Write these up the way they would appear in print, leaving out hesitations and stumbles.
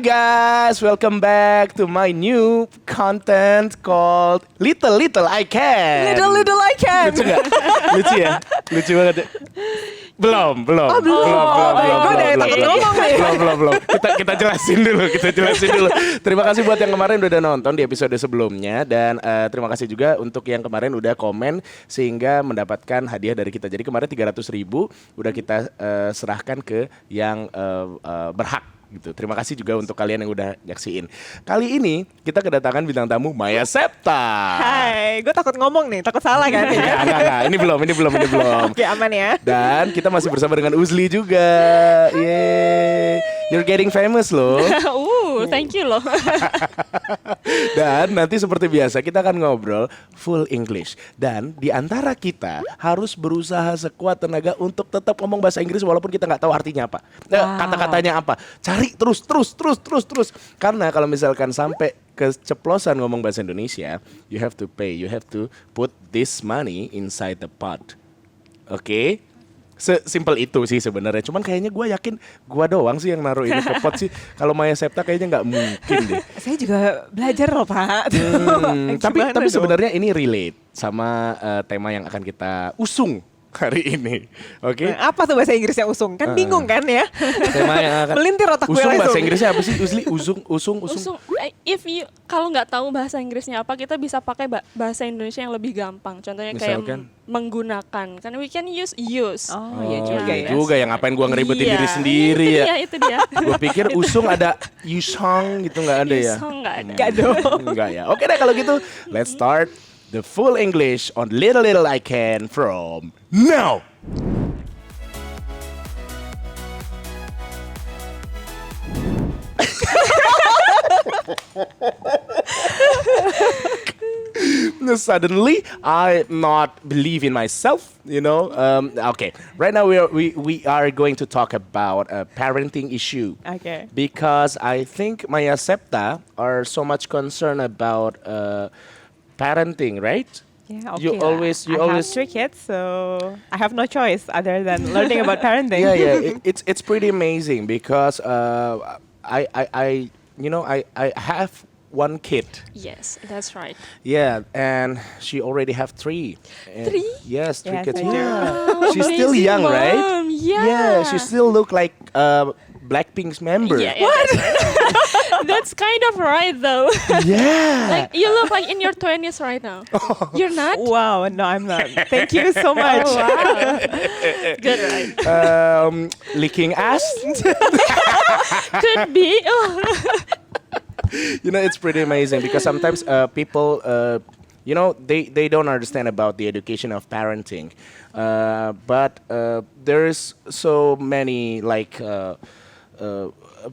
guys, welcome back to my new content called Little I Can. Little I Can. Lucu gak? Lucu ya? Lucu banget ya? Belum. Gue dari takut ngomong nih. Belum. Kita jelasin dulu. Terima kasih buat yang kemarin udah nonton di episode sebelumnya. Dan terima kasih juga untuk yang kemarin udah komen sehingga mendapatkan hadiah dari kita. Jadi kemarin 300.000 udah kita serahkan ke yang berhak gitu. Terima kasih juga untuk kalian yang udah nyaksiin. Kali ini kita kedatangan bintang tamu Maya Septha. Hai, gue takut ngomong nih, takut salah kan? Enggak. Ini belum. Oke, aman ya. Dan kita masih bersama dengan Uzli juga. Yeay. You're getting famous loh. Thank you loh. Dan nanti seperti biasa kita akan ngobrol full English. Dan di antara kita harus berusaha sekuat tenaga untuk tetap ngomong bahasa Inggris walaupun kita nggak tahu artinya apa. Kata-katanya apa. Cari terus. Karena kalau misalkan sampai keceplosan ngomong bahasa Indonesia, you have to pay. You have to put this money inside the pot. Oke? Sesimpel itu sih sebenarnya. Cuman kayaknya gue yakin gue doang sih yang naruh ini ke pot sih. Kalau Maya Septha kayaknya nggak mungkin deh. Saya juga belajar loh Pak. Tapi sebenarnya ini relate sama tema yang akan kita usung hari ini. Oke? Nah, apa tuh bahasa Inggrisnya usung? Kan bingung kan ya? Tema yang akan melintir otak gue usung langsung. bahasa Inggrisnya apa sih? Usung. Kalau nggak tahu bahasa Inggrisnya apa, kita bisa pakai bahasa Indonesia yang lebih gampang. Contohnya misalkan? kayak menggunakan. Kan we can use. Oh iya juga ya. Juga yang ngapain gue ngeribetin diri sendiri ya. Itu dia. Gue pikir usung ada usong gitu, nggak ada ya? Usung nggak ada. Nggak dong. Enggak ya. Oke deh kalau gitu, let's start the full English on Little I Can from now. Suddenly, I not believe in myself. Okay. Right now, we are going to talk about a parenting issue. Okay. Because I think Maya Septha are so much concerned about parenting, right? Yeah, okay. You always have 3 kids, so I have no choice other than learning about parenting. Yeah. It's pretty amazing because I have 1 kid. Yes, that's right. Yeah, and she already have 3. 3? Yes, 3 Yes, kids. I do. Yeah, she's still Amazing young, mom. right? Yeah. She still look like Blackpink's member. Yeah, that's right. That's kind of right though. Yeah. Like you look like in your 20s right now. You're not? Wow, no, I'm not. Thank you so much. Oh, wow. Good, right? Licking ass. Could be. Oh. It's pretty amazing because sometimes people, they don't understand about the education of parenting. But there is so many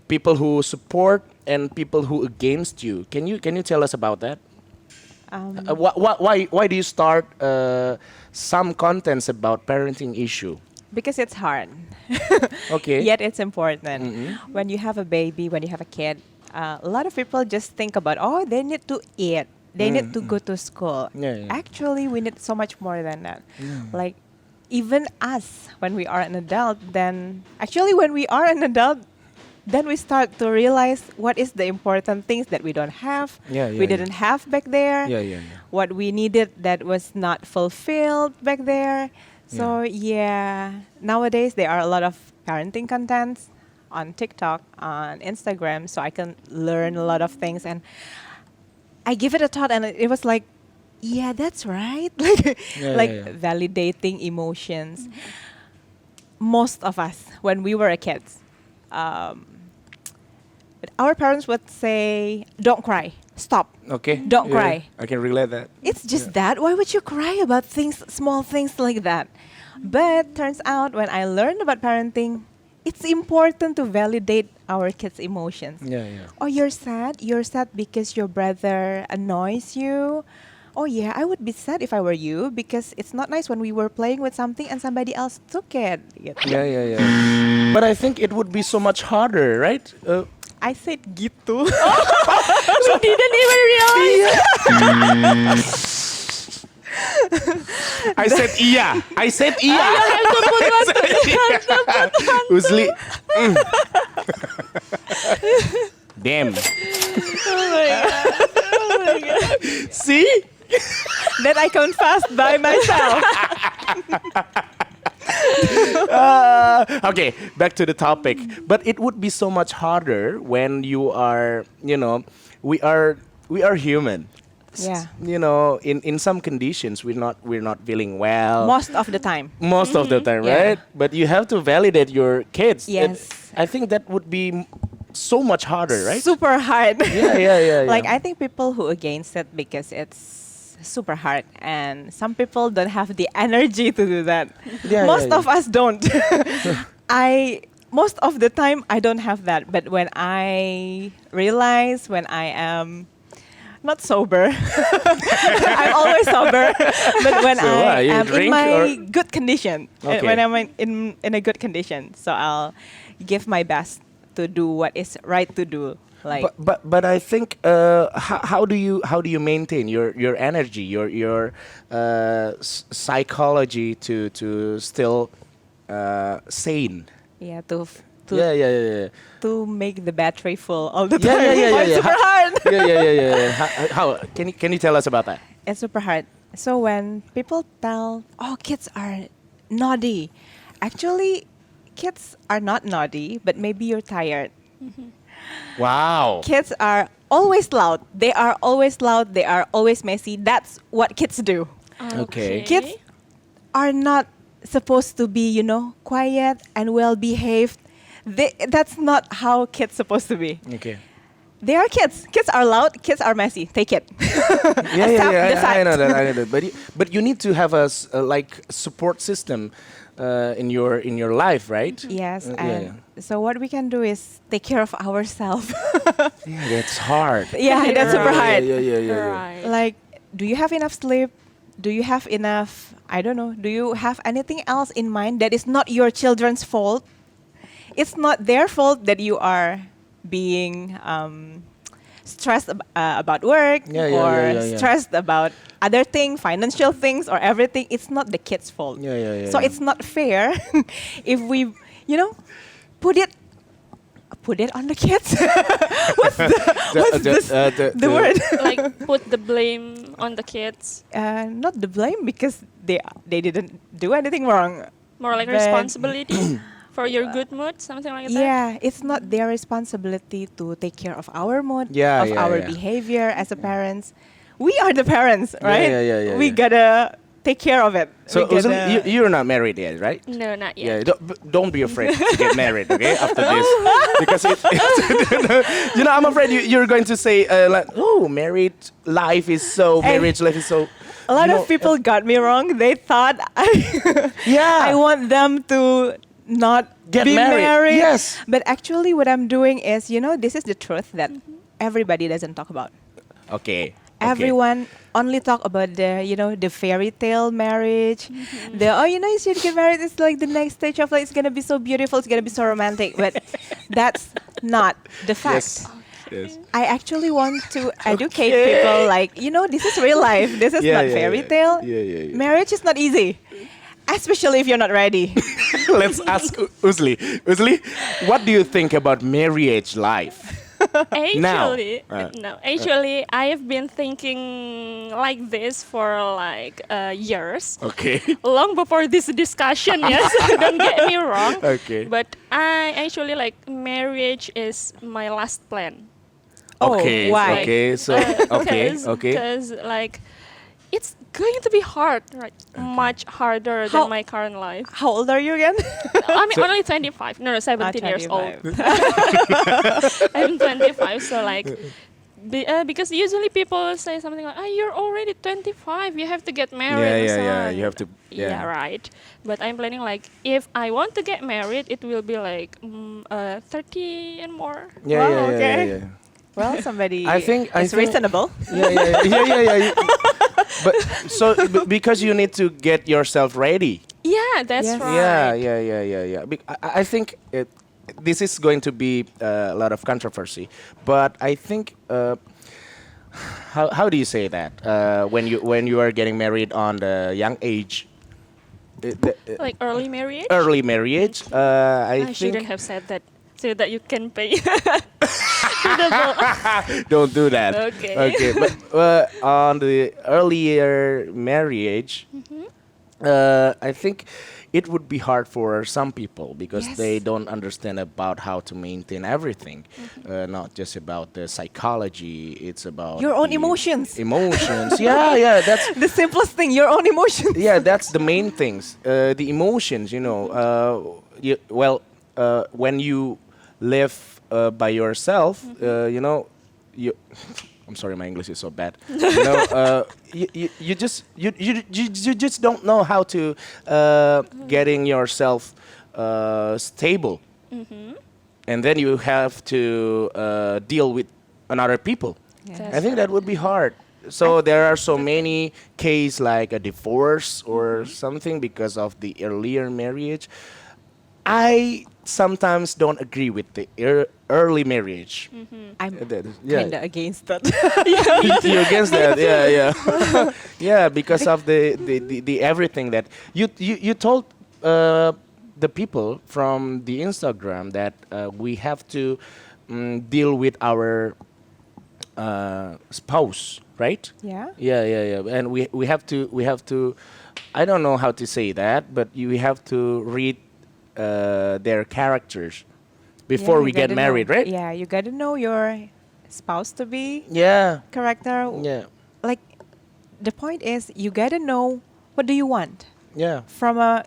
people who support and people who against you. Can you tell us about that? Why do you start some contents about parenting issue? Because it's hard. Okay. Yet it's important. Mm-hmm. When you have a baby, when you have a kid, a lot of people just think about, they need to eat. They need to go to school. Yeah. Actually, we need so much more than that. Like, even us, when we are an adult, then we start to realize what is the important things that we don't have, we didn't have back there, what we needed that was not fulfilled back there. So nowadays there are a lot of parenting contents on TikTok, on Instagram, so I can learn a lot of things, and I give it a thought, and it was like, yeah, that's right. Validating emotions. Most of us, when we were kids, our parents would say, don't cry, stop. Okay. Don't cry. I can relate that. It's just that. Why would you cry about small things like that? But turns out when I learned about parenting, it's important to validate our kids' emotions. Oh, you're sad? You're sad because your brother annoys you? Oh yeah, I would be sad if I were you because it's not nice when we were playing with something and somebody else took it. Yeah. But I think it would be so much harder, right? I said gitu. You didn't even realize. I said iya. Uzli. Damn. Oh my god. Oh my god. See? That I confessed by myself. Okay, back to the topic. But it would be so much harder when you are, we are human. Yeah. In some conditions we're not feeling well. Most of the time. Most of the time, Yeah. right? But you have to validate your kids. And Yes. I think that would be so much harder, right? Super hard. Yeah. Like I think people who against it because it's super hard and some people don't have the energy to do that. Most of us don't. Most of the time I don't have that, but when I realize when I am not sober, I'm always sober, but when So I you am in drink my or- good condition, Okay. when I'm in a good condition, so I'll give my best to do what is right to do. Like But I think how do you maintain your energy, your psychology to still sane? yeah, Yeah. to make the battery full all the Yeah, time. yeah. It's super hard. Yeah. How can you tell us about that? It's super hard. So when people tell, "Oh, kids are naughty," actually, kids are not naughty, but maybe you're tired. Wow. Kids are always loud. They are always loud. They are always messy. That's what kids do. Okay. Kids are not supposed to be, quiet and well behaved. That's not how kids supposed to be. Okay. They are kids. Kids are loud. Kids are messy. Take it. Yeah. the I know fact. that. But you need to have a like support system in your life, right? Yes, Yeah. and so what we can do is take care of ourselves. Yeah, that's hard. Yeah, that's super hard. Yeah. Right. Like, do you have enough sleep? Do you have enough, I don't know, do you have anything else in mind that is not your children's fault? It's not their fault that you are being stressed about work or stressed about other things, financial things or everything. It's not the kids' fault. Yeah. So it's not fair if we, put it on the kids. What's the word? Like put the blame on the kids. Not the blame because they didn't do anything wrong. More like But- responsibility for your good mood, something like that. Yeah, it's not their responsibility to take care of our mood, Yeah, of yeah, our yeah. behavior as a parents. We are the parents, right? Yeah. We gotta take care of it. So We Uzun, gotta- you're not married yet, right? No, not Yeah, yet. don't be afraid to get married, okay? After this, because I'm afraid you're going to say like, oh, married life is so, Hey. marriage life is so. a lot you know, of people got me wrong. They thought Yeah. I want them to not Get be married. Yes. But actually, what I'm doing is, this is the truth that everybody doesn't talk about. Okay. Everyone only talk about the fairy tale marriage. You should get married. It's like the next stage of life. It's gonna be so beautiful. It's gonna be so romantic. But that's not the fact. Yes. I actually want to educate people. Like this is real life. This is not fairy tale. Yeah. Marriage is not easy, especially if you're not ready. Let's ask Uzli. Uzli, what do you think about marriage life? Actually, I have been thinking like this for like years. Okay. Long before this discussion, yes. Don't get me wrong. Okay. But I actually like marriage is my last plan. Okay. why? Okay. So okay. Because like it's going to be hard, right? Much harder How- than my current life. How old are you again? I mean, only 25. No, 17 years old. 25. I'm 25, so like, because usually people say something like, "You're already 25. You have to get married." Yeah. You have to. Yeah, right. But I'm planning like, if I want to get married, it will be like 30 and more. Wow, okay. Yeah. Well, somebody I think reasonable. Yeah. But because you need to get yourself ready. Yeah, that's Yes. right. Yeah. I think this is going to be a lot of controversy, but I think how do you say that when you are getting married on the young age, Like early marriage. early marriage? I I think shouldn't have said that. so that you can pay. To the bill. Don't do that. Okay. Okay. But on the earlier marriage, I think it would be hard for some people because Yes. they don't understand about how to maintain everything. Not just about the psychology. It's about Your own the emotions. Emotions. Yeah. That's The simplest thing, your own emotions. yeah, that's the main things. The emotions, when you live by yourself, you. I'm sorry, my English is so bad. You just don't know how to getting yourself stable, and then you have to deal with another people. Yeah. I think that would be hard. So there are so many cases like a divorce or something because of the earlier marriage. I sometimes don't agree with the early marriage. I'm That is- kind of against that. You're against that, yeah. Yeah, because of the everything that you told the people from the Instagram that we have to deal with our spouse, right? Yeah. Yeah. And we have to I don't know how to say that, but we have to read their characters before Yeah, we you get gotta married, know. right? Yeah, you got to know your spouse to be Yeah. character. Yeah. Like, the point is, you got to know what do you want Yeah. from a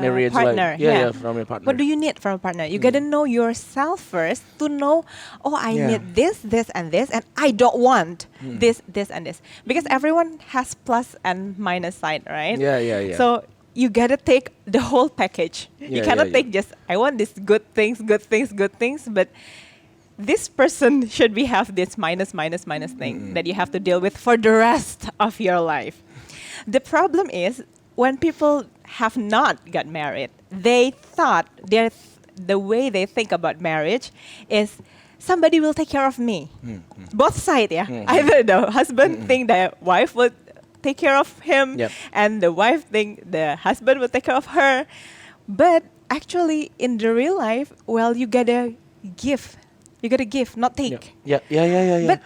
Marriage life. partner. Yeah, from your partner. What do you need from a partner? You got to know yourself first to know, oh, I Yeah. need this, and I don't want this, and this. Because everyone has plus and minus side, right? Yeah. So you got to take the whole package. You Yeah, cannot yeah. take just, I want this good things, but this person should be have this minus thing that you have to deal with for the rest of your life. The problem is when people have not got married, they thought the way they think about marriage is somebody will take care of me. Both sides, yeah. Either the husband think the wife would take care of him, Yep. and the wife think the husband will take care of her. But actually, in the real life, well, you gotta give. You gotta give, not take. Yeah. But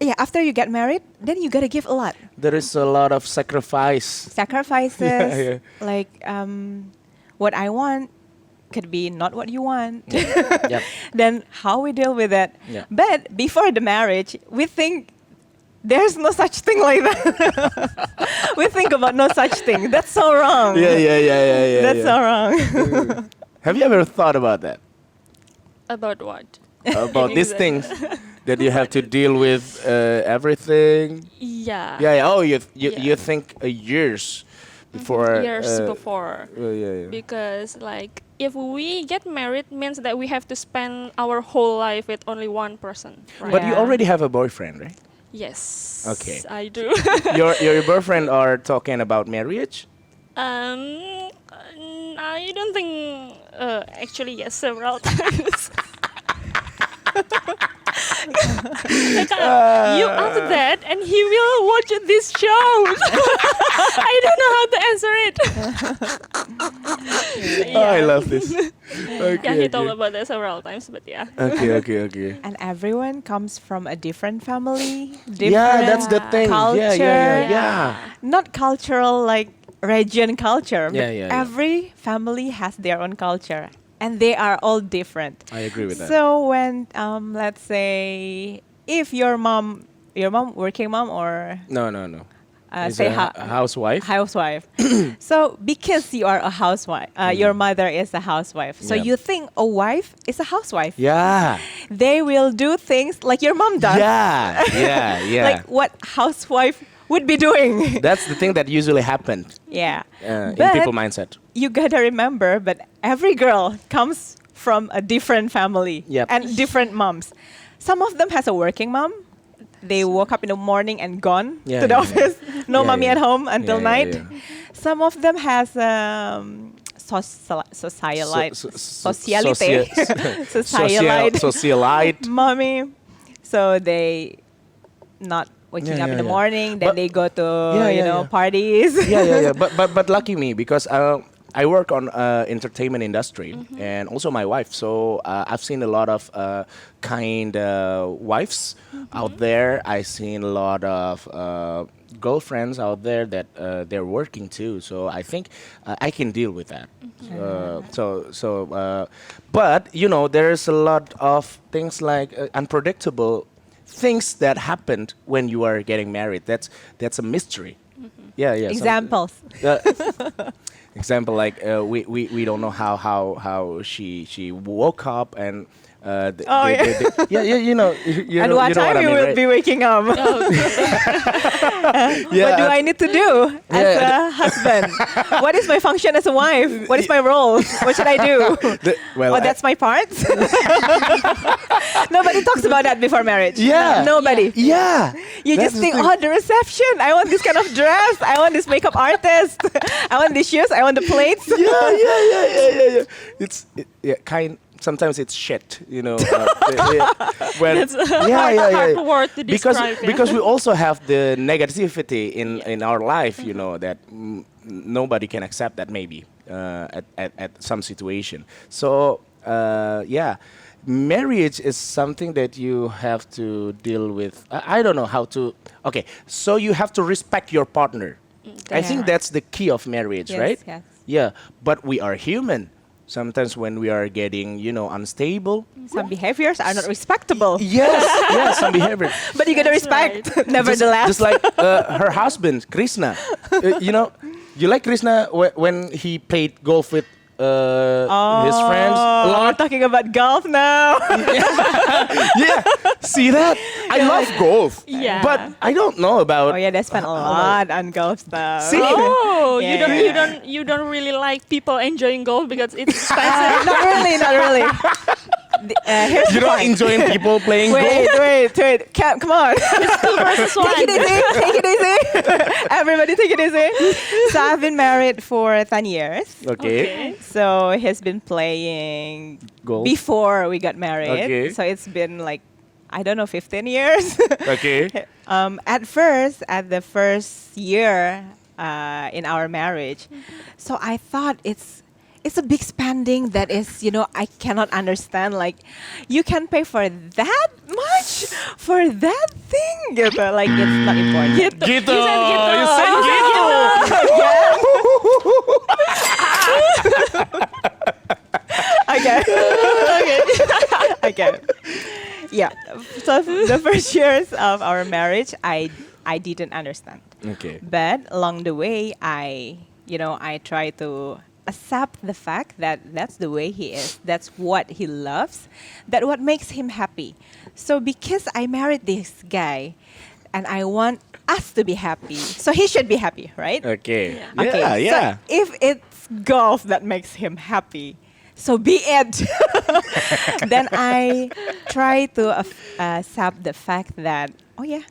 yeah, after you get married, then you gotta give a lot. There is a lot of sacrifice. Sacrifices, Yeah. like what I want could be not what you want. Yep. Then how we deal with it. Yeah. But before the marriage, we think there's no such thing like that. We think about no such thing. That's so wrong. Yeah. That's so wrong. Have you ever thought about that? About what? About these things that you have to deal with everything? Yeah. Yeah. Oh, you Yeah. think years before. Years before. Yeah. Because like if we get married means that we have to spend our whole life with only one person. Right? But you Yeah. already have a boyfriend, right? Yes. Okay. I do. your boyfriend are talking about marriage? I don't think. Actually, yes, several times. Like, you ask that, and he will watch this show. I don't know how to answer it. Oh, I love this. Okay, Yeah, he okay. told about that several times, but yeah. Okay. And everyone comes from a different family. Yeah, that's the thing. Culture. Yeah. Not cultural like region culture. Yeah, but yeah. Every family has their own culture, and they are all different. I agree with that. So when let's say if your mom working mom or No. He's say a housewife. housewife. So because you are a housewife, your mother is a housewife. So Yeah. you think a wife is a housewife. Yeah. They will do things like your mom does. Yeah. Like what housewife would be doing. That's the thing that usually happened Yeah. in But people mindset. you gotta remember, but every girl comes from a different family Yep. and different moms. Some of them has a working mom. They woke up in the morning and gone Yeah, to the yeah, office. No Yeah, mommy yeah. at home until Yeah, night. yeah. Some of them has socialite, socialite, socialite, Socialite. mommy. So they not waking Yeah, up in the yeah. morning. Then But- they go to Yeah. parties. Yeah. But lucky me because I work on entertainment industry, and also my wife. So I've seen a lot of kind wives out there. I've seen a lot of girlfriends out there that they're working too. So I think I can deal with that. But you know, there's a lot of things like unpredictable things that happened when you are getting married. That's a mystery. Yeah, yeah. Examples. Example like we don't know how she woke up and yeah, you know And what you know time I you mean, will right? be waking up? Oh, What do I need to do as a husband? What is my function as a wife? What is my role? What should I do? Well, That's my part. Nobody talks about that before marriage. Yeah. Nobody. yeah. You That's just the think, thing. oh, the reception. I want this kind of dress. I want this makeup artist. I want these shoes. I want the plates. yeah. Sometimes it's shit, you know. When, That's hard word to describe. because we also have the negativity in our life, you know, that nobody can accept that maybe at some situation. So yeah, marriage is something that you have to deal with. I don't know how to. Okay, so you have to respect your partner. I think that's the key of marriage, Yes, right? yes. Yeah, but we are human. Sometimes when we are getting, you know, unstable. Some behaviors are not respectable. Yes, some behavior. But you gotta That's respect, nevertheless. Just like her husband, Krishna. You know, you like Krishna when he played golf with his friends a We're lot. talking about golf now. Yeah, see that? I love golf. Yeah. But I don't know about. Oh yeah, they spent a lot on golf stuff. See? Oh, Yeah. you don't really like people enjoying golf because it's expensive. Not really. Here's You the don't point. enjoy people playing golf? Wait. Come on. Two versus one. Take it easy. Everybody take it easy. So I've been married for 10 years. Okay. So he's been playing Golf. before we got married. Okay. So it's been like, I don't know, 15 years. Okay. At the first year in our marriage, so I thought it's a big spending that is, you know, I cannot understand. Like, you can pay for that much for that thing, gitu. Like, it's not important. Gitu. You said gitu. You said Oh, Okay. Okay. Yeah. So the first years of our marriage, I didn't understand. Okay. But along the way, I try to accept the fact that that's the way he is. That's what he loves. That's what makes him happy. So because I married this guy, and I want us to be happy, so he should be happy, right? Okay. Okay. Yeah. So if it's golf that makes him happy, so be it. Then I try to accept the fact that, oh yeah,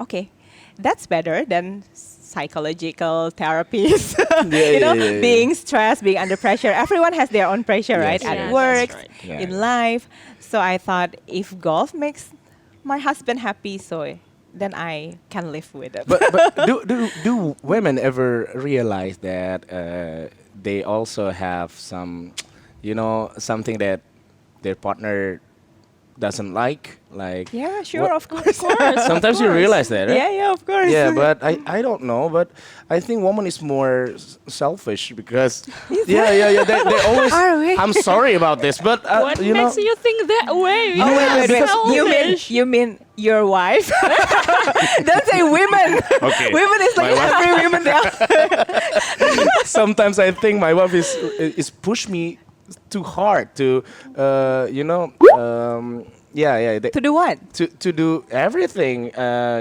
okay, that's better than psychological therapies. Yeah. Being stressed, being under pressure. Everyone has their own pressure, right? Yes, At yes. work, That's right. Yeah. in life. So I thought if golf makes my husband happy, so then I can live with it. But do women ever realize that they also have some, you know, something that their partner doesn't like? Like yeah, sure, what- of course. sometimes you realize that, right? Yeah, of course. Yeah, but I don't know, but I think woman is more selfish because they always. Are we? I'm sorry about this, but What you know, makes you think that way? Oh, wait, You're because You mean your wife? Don't say women. Okay. Women is like My wife- every woman there. sometimes I think my wife is push me too hard to you know To do what? to do everything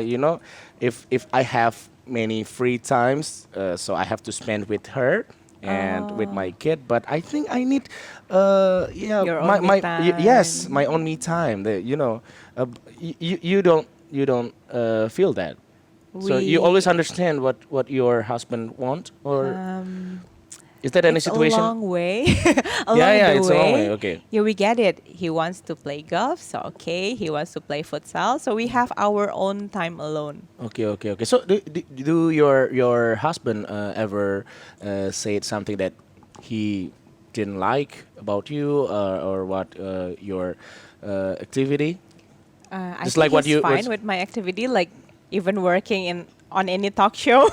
you know, if I have many free times, so I have to spend with her and with my kid, but I think I need Your own me time. yes, my own me time. You know, you don't feel that, so you always understand what your husband want, or is that any It's situation? a long way. Along Yeah, the it's a long way, okay. Yeah, we get it. He wants to play golf, so okay. He wants to play futsal, so we have our own time alone. Okay. So do your husband ever say something that he didn't like about you, or what your activity? I Just think like what he's you fine with my activity, like even working on any talk show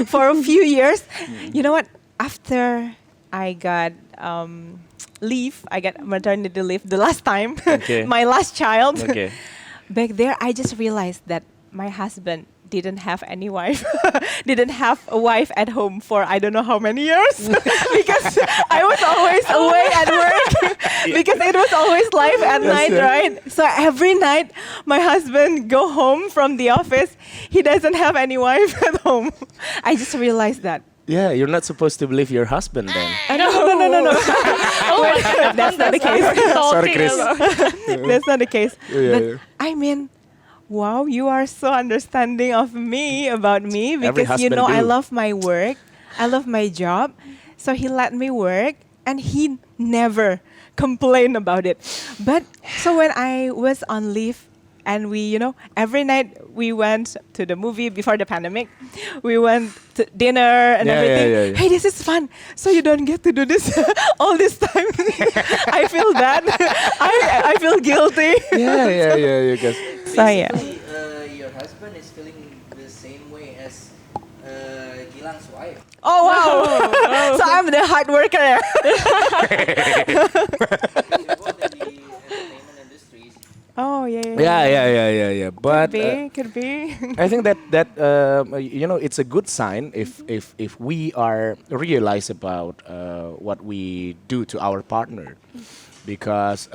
for a few years. You know what? After I got leave, I got maternity leave the last time, Okay. my last child. Okay. Back there, I just realized that my husband didn't have any wife, didn't have a wife at home for I don't know how many years because I was always away at work because it was always live at night, right? So every night my husband go home from the office, he doesn't have any wife at home. I just realized that. Yeah, you're not supposed to believe your husband then. No. That's not the case. Sorry, Chris. That's not the case. Yeah, But yeah. I mean, wow, you are so understanding of me about me Every because you husband know I do. love my work, I love my job. So he let me work and he never complained about it. But so when I was on leave and we, every night we went to the movie before the pandemic. We went to dinner and everything. Yeah. Hey, this is fun. So you don't get to do this all this time. I feel bad. I feel guilty. Yeah, guys. So yeah. Basically, your husband is feeling the same way as Gilang's wife. Oh wow! So I'm the hard worker. They're both in the entertainment industries. Oh yeah. Yeah. But Could be. I think that it's a good sign if we are realize about what we do to our partner, because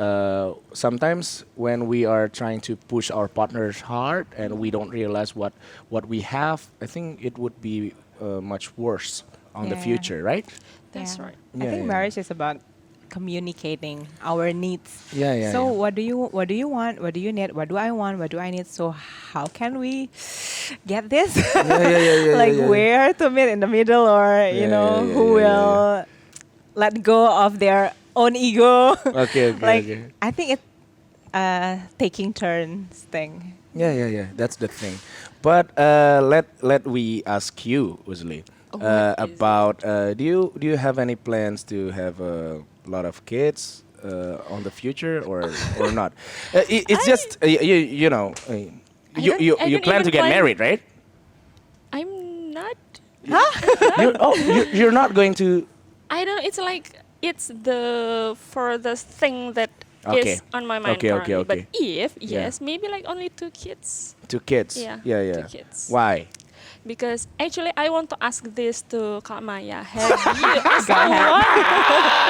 sometimes when we are trying to push our partners hard and we don't realize what we have, I think it would be much worse on the Yeah. future, right? That's Yeah. right. I think Yeah. marriage is about communicating our needs. Yeah. So what do you want? What do you need? What do I want? What do I need? So how can we get this? Yeah. Like where to meet in the middle, or who will let go of their own ego? Okay. Like I think it's taking turns thing. Yeah. That's the thing. But let we ask you, Uzli, What is about do you have any plans to have a lot of kids on the future or not? It's just you don't plan to even get plan. married, right? I'm not. You're not going to. I don't. It's like it's the furthest thing that Okay. is on my mind Okay. currently. But if Yeah. yes, maybe like only 2 kids. 2 kids. Yeah. Yeah. 2 kids. Why? Because actually, I want to ask this to Kak Maya. Have you,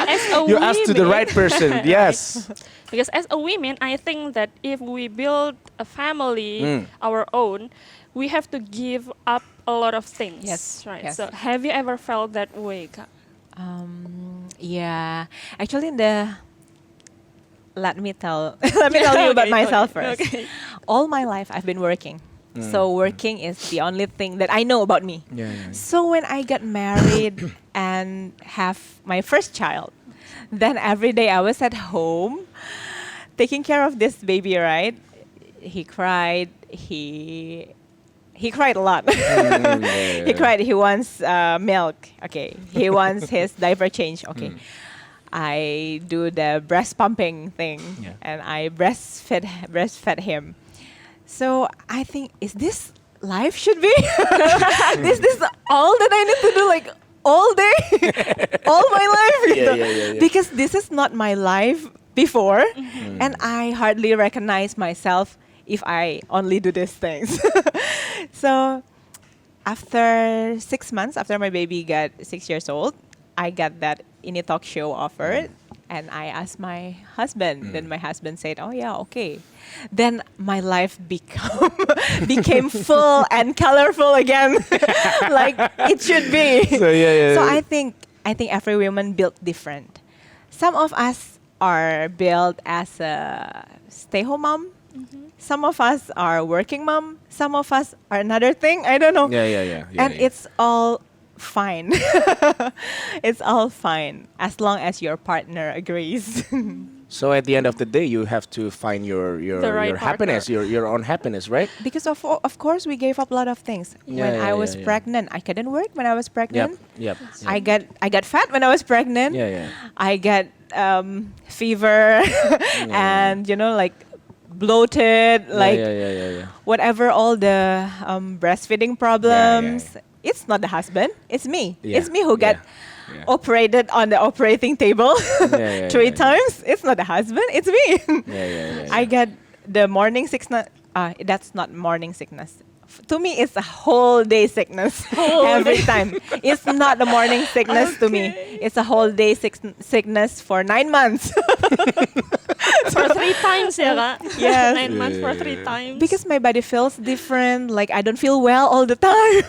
as a You asked to the women- right person. Yes. Because as a woman, I think that if we build a family our own, we have to give up a lot of things. Yes, Right. yes. So have you ever felt that way, Kak? Yeah, actually, let me tell you about Okay, myself okay, first. okay. All my life, I've been working. So working is the only thing that I know about me. Yeah. So when I got married and have my first child, then every day I was at home taking care of this baby, right? He cried. He cried a lot. He cried. He wants milk. Okay. He wants his diaper change. Okay. I do the breast pumping thing, Yeah. and I breastfed him. So I think, is this life should be? This all that I need to do, like all day, all my life? Yeah. Because this is not my life before, and I hardly recognize myself if I only do these things. So after 6 months, after my baby got 6 years old, I got that in a talk show offer, and I asked my husband. Then my husband said, "Oh yeah, okay." Then my life became full and colorful again, like it should be. So yeah. So I think every woman built different. Some of us are built as a stay-home mom. Some of us are working mom. Some of us are another thing. I don't know. Yeah. And it's all fine. It's all fine as long as your partner agrees. So at the end of the day, you have to find your The right your happiness, your own happiness, right? Because of course we gave up a lot of things. When I was pregnant, I couldn't work when I was pregnant. Yep. I got fat when I was pregnant. Yeah. I got fever and like bloated, like whatever, all the breastfeeding problems. It's not the husband, it's me. It's me who got operated on the operating table 3 times. It's not the husband, it's me. I got the morning sickness. That's not morning sickness. To me, it's a whole day sickness every time. It's not the morning sickness to me. It's a whole day sickness for 9 months. For 3 times, ya Kak? Yes. 9 months for 3 times. Because my body feels different. Like I don't feel well all the time.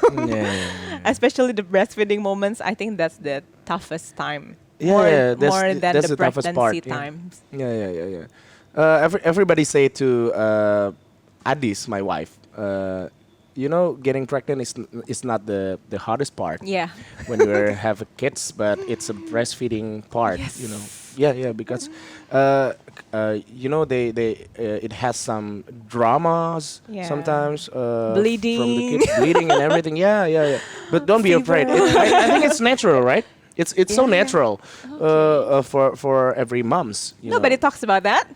Especially the breastfeeding moments. I think that's the toughest time. More than that's the toughest part. pregnancy times. Everybody say to Adis, my wife, getting pregnant is not the hardest part. Yeah. When you have kids, but it's a breastfeeding part. Yes. Because they it has some dramas sometimes. Bleeding. From the kids, bleeding and everything. Yeah. But don't be afraid. I think it's natural, right? It's so natural for every moms. Nobody talks about that.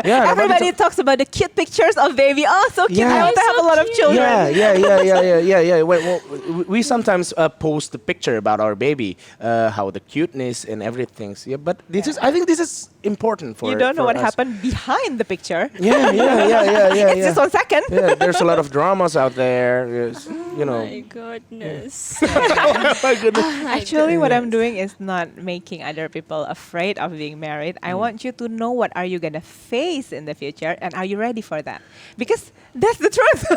Yeah, Everybody talks about the cute pictures of baby. Oh, so cute. I want to have a lot of children. Yeah. Well, we sometimes post the picture about our baby, how the cuteness and everything. Yeah, but I think this is important for. You don't know for what us. happened behind the picture. Yeah. It's just 1 second. Yeah, there's a lot of dramas out there. Yes, My goodness. My goodness. Actually, what I'm doing is not making other people afraid of being married. I want you to know what are you gonna face in the future, and are you ready for that? Because that's the truth.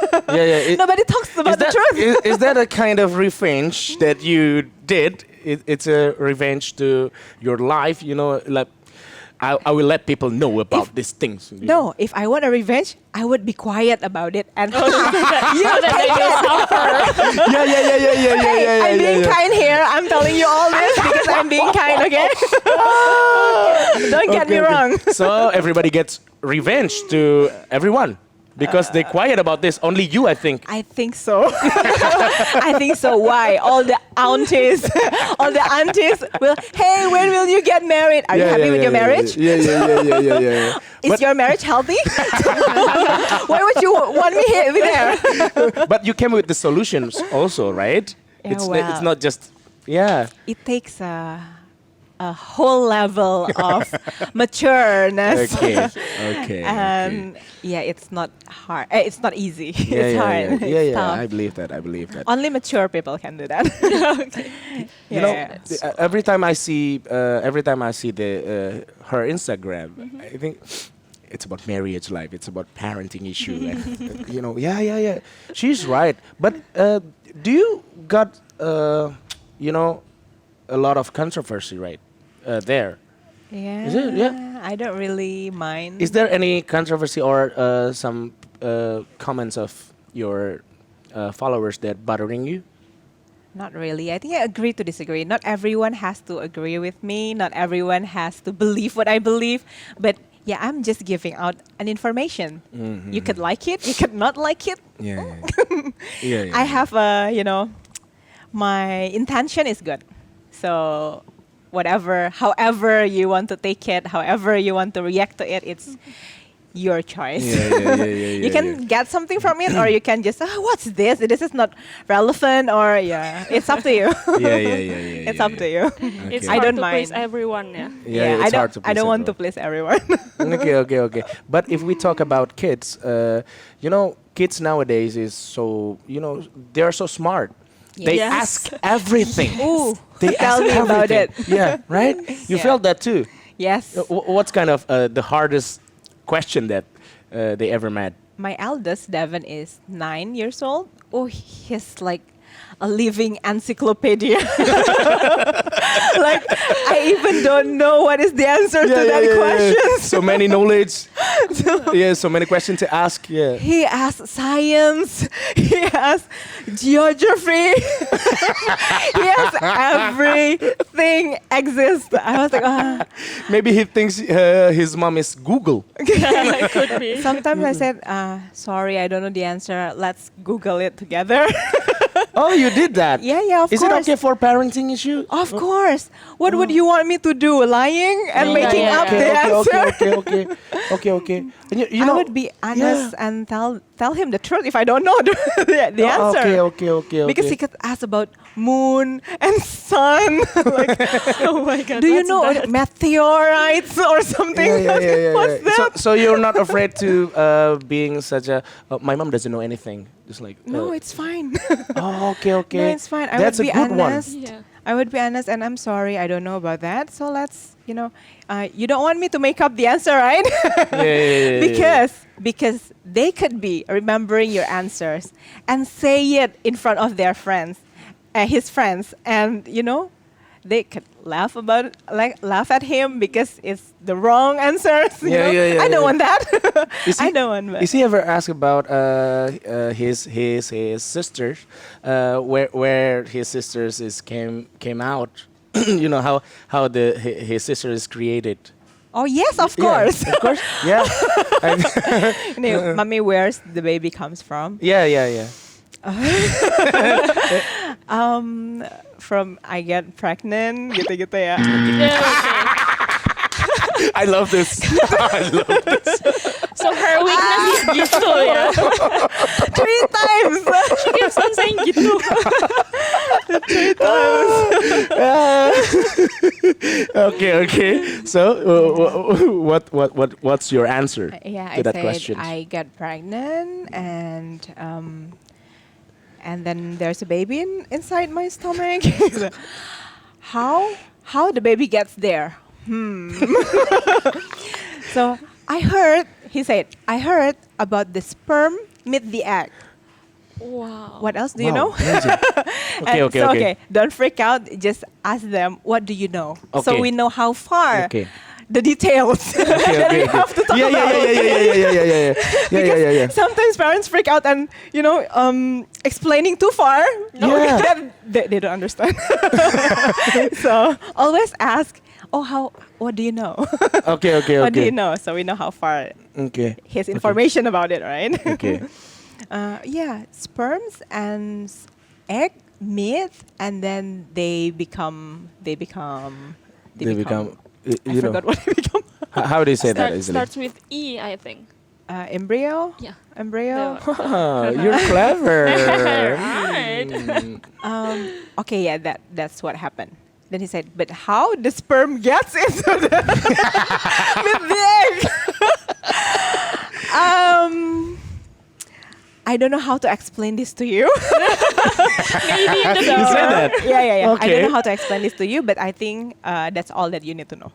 Nobody talks about the truth. Is that a kind of revenge that you did? It's a revenge to your life, like. I will let people know about these things. No, if I want a revenge, I would be quiet about it and You take it. Yeah. I'm being kind here. I'm telling you all this because I'm being kind, okay? Don't get me wrong. So everybody gets revenge to everyone. Because they're quiet about this. Only you, I think. I think so. I think so. Why? All the aunties will, hey, when will you get married? Are you happy with your marriage? Yeah. Is your marriage healthy? Why would you want me here there? But you came with the solutions also, right? Yeah, It's not just, It takes a whole level of matureness. Okay. And it's not hard. It's not easy. It's hard. It's tough. I believe that. Only mature people can do that. Every time I see the her Instagram, I think it's about marriage life. It's about parenting issue. And, she's right. But do you got a lot of controversy right there? Yeah. Is it? Yeah. I don't really mind. Is there any controversy or some comments of your followers that bothering you? Not really. I think I agree to disagree. Not everyone has to agree with me. Not everyone has to believe what I believe. But I'm just giving out an information. Mm-hmm. You could like it. You could not like it. Yeah. I have my intention is good. So however you want to take it, however you want to react to it, it's your choice. You can get something from it, or you can just, what's this? This is not relevant, or it's up to you. It's up to you. Okay. It's I hard don't to mind. please everyone, I don't want to please everyone. Okay. But if we talk about kids, kids nowadays is so, they are so smart. They Yes. ask everything. Ooh, They tell ask me about everything. it. Yeah, right? You felt that too. Yes. What's kind of the hardest question that they ever met? My eldest, Devin, is 9 years old. Oh, he's like a living encyclopedia. Like, I even don't know what is the answer to that question. So many knowledge. So many questions to ask. Yeah. He asks science. He asks geography. Yes, everything exists. I was like, Maybe he thinks his mom is Google. Could be. Sometimes I said, sorry, I don't know the answer. Let's Google it together. Oh, you did that? Yeah, of Is course. it okay for parenting issue? Of course. What would you want me to do? Lying and Yeah, making yeah, up yeah. the answer? Okay. And you I know, would be honest and tell him the truth if I don't know the answer. Okay. Because he could ask about moon and sun. Like, Oh my god. do you what's know that? meteorites or something? What's that? So you're not afraid to being such a my mom doesn't know anything. Just like No, it's fine. oh, okay. No, it's fine. I That's would a be good one. honest. Yeah. I would be honest, and I'm sorry, I don't know about that. So let's, you don't want me to make up the answer, right? Yeah. Because they could be remembering your answers and say it in front of their friends, his friends, and they could laugh laugh at him because it's the wrong answers. Yeah, I don't want that. I Is don't want that. Is he ever asked about his sisters, where his sisters came out? You know how his sister is created. Oh yes, of Yeah, course. of course. Yeah. Mommy, where's the baby comes from? Yeah. From I get pregnant, gitu-gitu ya. Yeah, okay. I love this. So her weakness is gitu ya. 3 times. She keeps on saying gitu. Okay. So what's your answer Yeah, to I that said question? I get pregnant and then there's a baby inside my stomach. How the baby gets there? So he said, I heard about the sperm meet the egg. Wow. What else do you Wow, know? amazing. Okay. Don't freak out. Just ask them, what do you know? So Okay. we know how far. Okay. The details that we have to talk Yeah. Because sometimes parents freak out and explaining too far. Yeah. Then they don't understand. So always ask, what do you know? Okay. What do you know? So we know how far Okay. his information about it, right? Okay. Sperms and egg meet, and then they become. I forgot what they become. How do you say that easily? Starts with E, I think. Embryo. Yeah. Embryo. Ah, you're clever. Right. Okay, yeah, that's what happened. Then he said, but how the sperm gets into the with the egg? I don't know how to explain this to you. Maybe in the You said that. Yeah. I don't Okay. know how to explain this to you, but I think that's all that you need to know.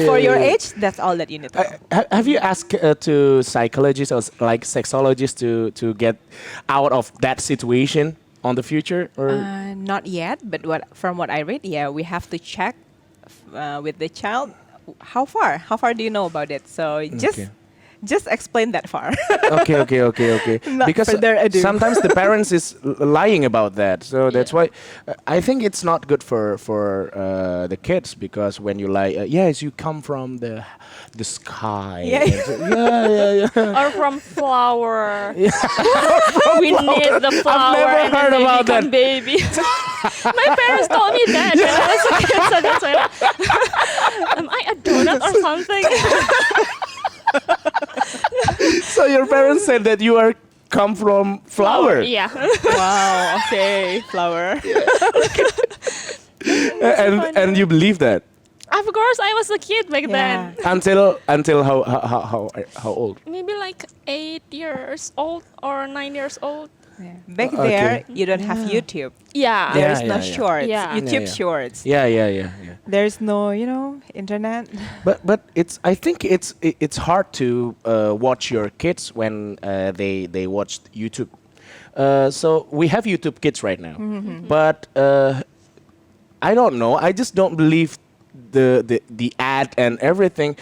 For your age, that's all that you need to know. Have you asked to psychologists or like sexologists to get out of that situation on the future? Or Not yet, but from what I read, we have to check with the child how far do you know about it. So just explain that far. Okay. Not Because further ado. sometimes the parents is lying about that, so that's why I think it's not good for the kids, because when you lie, yes, you come from the sky. Yeah. Yeah. Or from flower. We need the flower never and heard then they about become that. baby. My parents told me that when I was a kid, so that's why am I a donut or something? So your parents said that you are come from flower. Yeah. Wow. Okay, flower. And you believe that Of course, I was a kid back then. until how old? Maybe like 8 years old or 9 years old. Yeah. Back Okay. there, you don't have YouTube. Yeah. There is no yeah. shorts. Yeah. YouTube Yeah. shorts. Yeah. There's no, internet. But I think it's hard to watch your kids when they watch YouTube. So we have YouTube Kids right now, but I don't know. I just don't believe the ad and everything.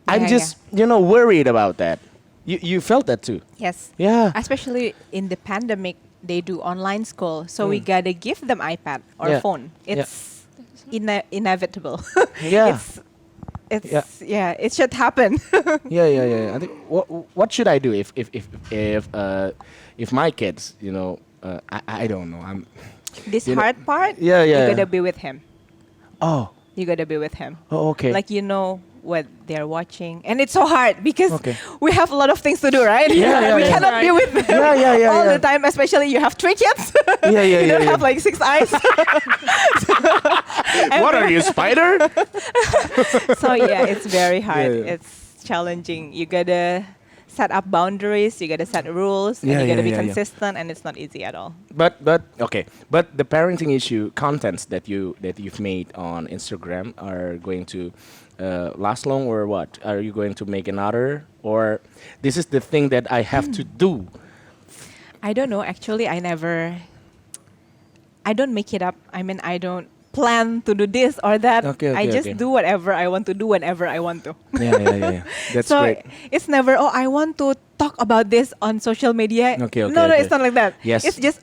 I'm Yeah, just worried about that. You felt that too. Yes. Yeah. Especially in the pandemic, they do online school, so we gotta give them iPad or phone. It's inevitable. Yeah. It should happen. I think what should I do if my kids, I don't know. This You know- hard part, Yeah, yeah. you gotta be with him. Oh. You gotta be with him. Oh, okay. Like what they're watching, and it's so hard because Okay. we have a lot of things to do, right? Yeah, we yeah. cannot be with them all yeah. the time, especially you have 3 kids. Yeah, you don't yeah. have like 6 eyes. What are you, spider? So it's very hard. Yeah. It's challenging. You gotta set up boundaries. You gotta set rules, and Yeah, you gotta yeah, be yeah, yeah. consistent. And it's not easy at all. But okay. But the parenting issue contents that you've made on Instagram are going to last long, or what? Are you going to make another, or this is the thing that I have to do? I don't know. Actually, I don't make it up. I mean, I don't plan to do this or that. Okay, I just okay. do whatever I want to do whenever I want to. Yeah. That's So great. it's never, I want to talk about this on social media. Okay, No, okay. it's not like that. Yes. It's just,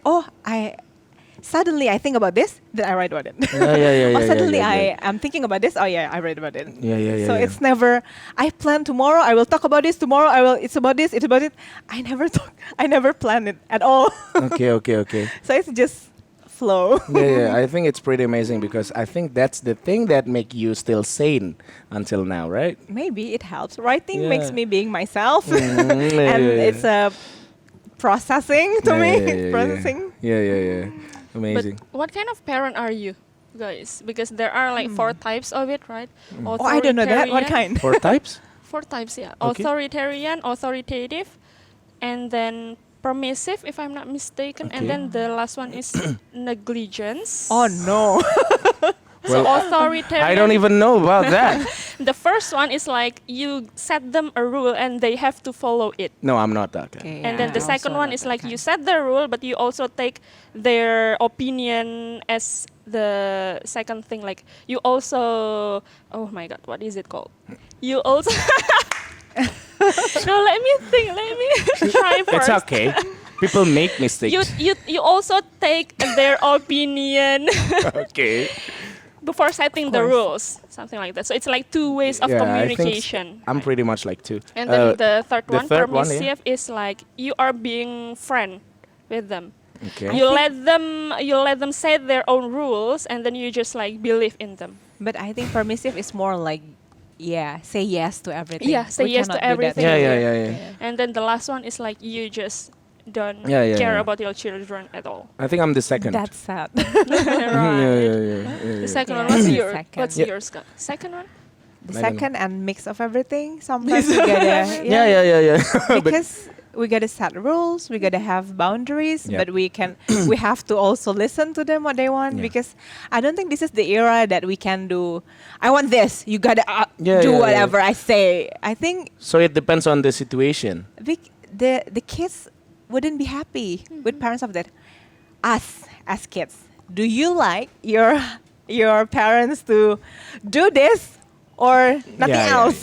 suddenly I think about this, then I write about it. Yeah. Or suddenly yeah. I'm thinking about this, I write about it. Yeah. So it's never, I plan tomorrow, I will talk about this, tomorrow it's about this, it's about it. I never plan it at all. Okay. So it's just flow. Yeah. I think it's pretty amazing because I think that's the thing that make you still sane until now, right? Maybe it helps. Writing Yeah. makes me being myself. Yeah, And yeah. it's a processing to me. Yeah. Processing. Yeah. Amazing. But what kind of parent are you, guys? Because there are like 4 types of it, right? Oh, I don't know that. What Authoritarian- kind? 4 types? 4 types, yeah. Okay. Authoritarian, authoritative, and then permissive, if I'm not mistaken. Okay. And then the last one is negligence. Oh no. So Well, authoritarian. I don't even know about that. The first one is like you set them a rule and they have to follow it. No, I'm not that guy. Okay, And then the also second one not is that like kind. you set the rule, but you also take their opinion as the second thing. Like you also, oh my God, what is it called? You also. No, let me think. Let me try first. It's okay. People make mistakes. You also take their opinion Okay. before setting the course. rules, something like that. So it's like 2 ways of Yeah, I think communication. I'm pretty much like too. And then the third the one, third one, yeah. permissive, is like you are being friend with them. Okay. You let them set their own rules, and then you just like believe in them. But I think permissive is more like, say yes to everything. Yeah, say We yes to cannot do that. everything. Yeah. And then the last one is like you just don't Yeah, care yeah. about your children at all. I think I'm the second. That's sad. The second one, what's The your second. what's Yeah. yours? Scott? Second one? The I don't second and mix of everything. Sometimes we gotta, Yeah. But- because we gotta set rules, we gotta have boundaries, Yep. but we have to also listen to them what they want. Yeah. Because I don't think this is the era that we can do. I want this. You gotta Yeah, do yeah, whatever I say. I think So it depends on the situation. the kids wouldn't be happy with parents of that. Us as kids, do you like your parents to do this or nothing Yeah, yeah, else?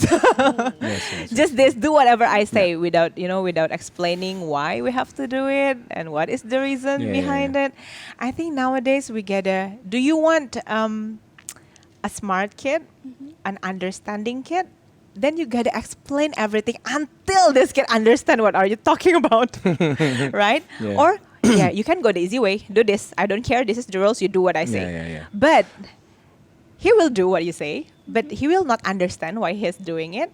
Yes. Just this, do whatever I say without explaining why we have to do it and what is the reason Yeah, behind it. I think nowadays we gotta. Do you want a smart kid, an understanding kid? Then you gotta explain everything until this kid understand what are you talking about, right? Yeah. Or you can go the easy way. Do this. I don't care. This is the rules. You do what I say. Yeah. But he will do what you say, but he will not understand why he's doing it.